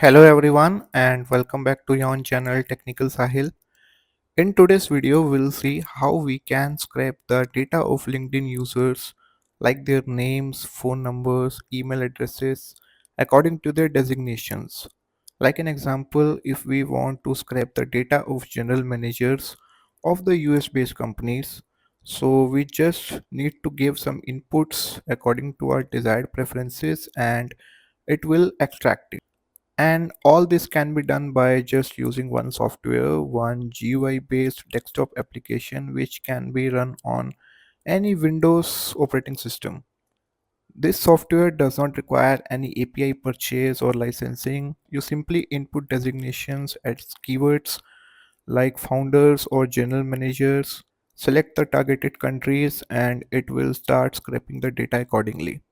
Hello everyone and welcome back to your channel Technical Sahil. In today's video we'll see how we can scrape the data of LinkedIn users like their names, phone numbers, email addresses according to their designations. Like an example, if we want to scrape the data of general managers of the US based companies, so we just need to give some inputs according to our desired preferences and it will extract it. And all this can be done by just using one software, one GUI based desktop application which can be run on any Windows operating system. This software does not require any API purchase or licensing. You simply input designations as keywords like founders or general managers, select the targeted countries, and it will start scraping the data accordingly.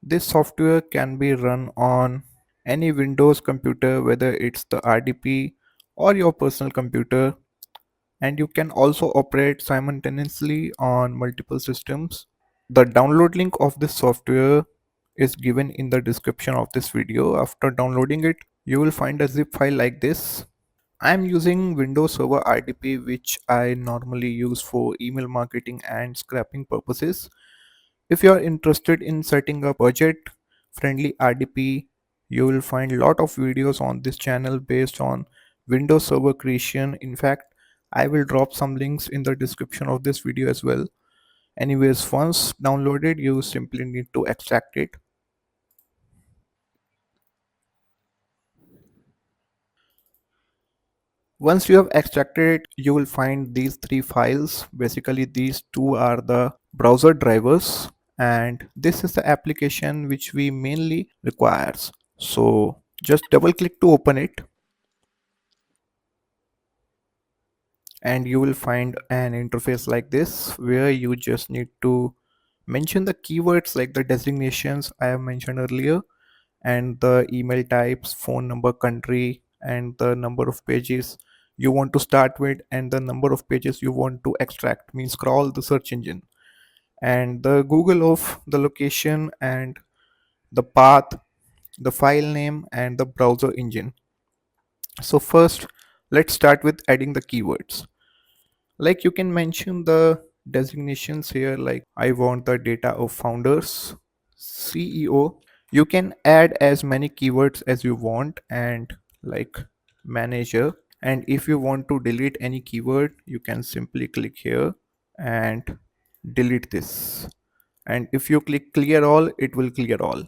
This software can be run on any Windows computer, whether it's the RDP or your personal computer, and you can also operate simultaneously on multiple systems. The download link of this software is given in the description of this video. After downloading it, you will find a zip file like this. I am using Windows Server RDP, which I normally use for email marketing and scrapping purposes. If you are interested in setting up budget friendly RDP, you will find a lot of videos on this channel based on Windows Server creation. In fact, I will drop some links in the description of this video as well. Anyways, once downloaded, you simply need to extract it. Once you have extracted it, you will find these three files. Basically, these two are the browser drivers, and this is the application which we mainly requires. So just double click to open it, and you will find an interface like this where you just need to mention the keywords like the designations I have mentioned earlier, and the email types, phone number, country, and the number of pages you want to start with, and the number of pages you want to extract, means scroll the search engine, and the Google of the location, and the path, the file name, and the browser engine. So first, let's start with adding the keywords. Like you can mention the designations here, like I want the data of founders, CEO. You can add as many keywords as you want, and like manager. And if you want to delete any keyword, you can simply click here and delete this. And if you click clear all, it will clear all.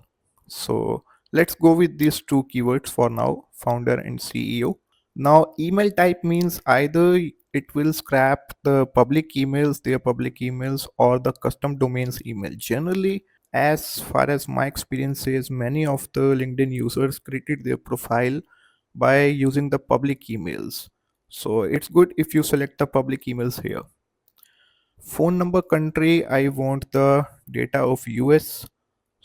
So let's go with these two keywords for now, founder and CEO. Now email type means either it will scrap the public emails, their public emails, or the custom domains email. Generally, as far as my experience is, many of the LinkedIn users created their profile by using the public emails. So it's good if you select the public emails here. Phone number, country, I want the data of US.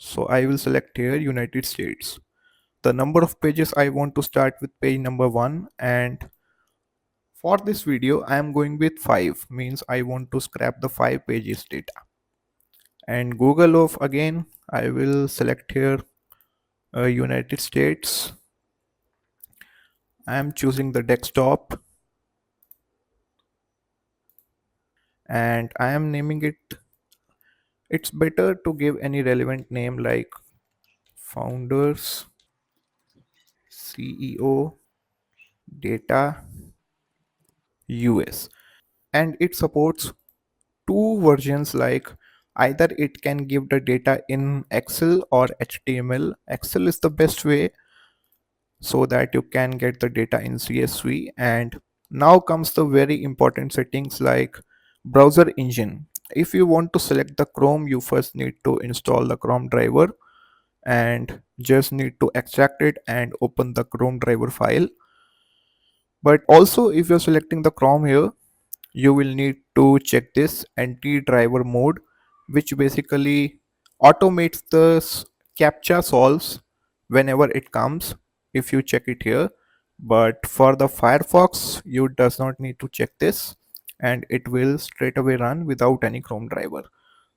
So I will select here United States. The number of pages, I want to start with page number 1, and for this video I am going with 5, means I want to scrap the 5 pages data. And Google of, again I will select here United States. I am choosing the desktop and I am naming it. It's better to give any relevant name like founders, CEO, data, US. And it supports two versions, like either it can give the data in Excel or HTML. Excel is the best way so that you can get the data in CSV. And now comes the very important settings like browser engine. If you want to select the Chrome, you first need to install the Chrome driver and just need to extract it and open the Chrome driver file. But also if you're selecting the Chrome here, you will need to check this anti-driver mode, which basically automates the captcha solves whenever it comes, if you check it here. But for the Firefox, you does not need to check this, and it will straight away run without any Chrome driver.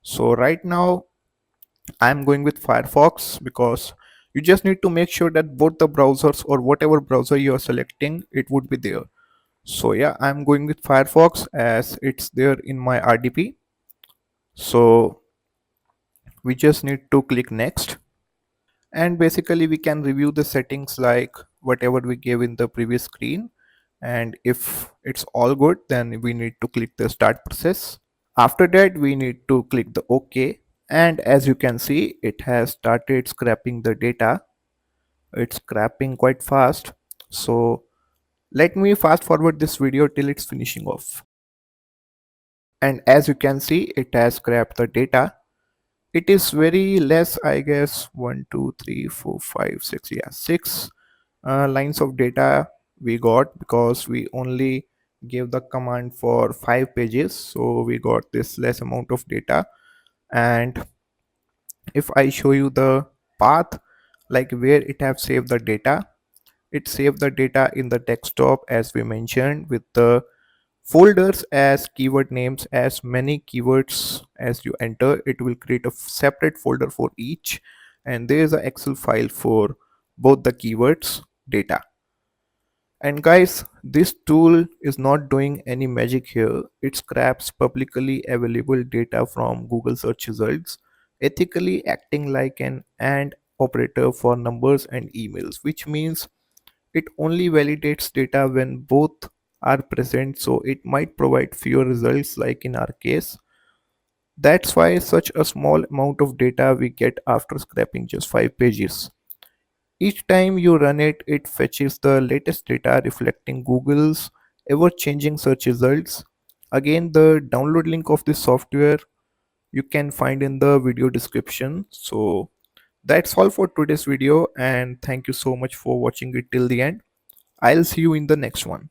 So right now I'm going with Firefox because You just need to make sure that both the browsers or whatever browser you are selecting, it would be there. So yeah, I'm going with Firefox as it's there in my RDP. So we just need to click next, and basically we can review the settings like whatever we gave in the previous screen, and if it's all good then we need to click the start process. After that we need to click the OK, and as you can see it has started scraping the data. It's scraping quite fast. So let me fast forward this video till it's finishing off. And as you can see it has scrapped the data. It is very less, I guess. 1 2 3 4 5 6, yeah, 6 lines of data we got because we only gave the command for 5 pages, so we got this less amount of data. And if I show you the path, like where it have saved the data, it saved the data in the desktop as we mentioned, with the folders as keyword names. As many keywords as you enter, it will create a separate folder for each, and there is an Excel file for both the keywords data. And guys, this tool is not doing any magic here. It scraps publicly available data from Google search results, ethically acting like an AND operator for numbers and emails, which means it only validates data when both are present, so it might provide fewer results like in our case. That's why such a small amount of data we get after scraping just 5 pages. Each time you run it, it fetches the latest data reflecting Google's ever changing search results. Again, the download link of this software you can find in the video description. So that's all for today's video, and thank you so much for watching it till the end. I'll see you in the next one.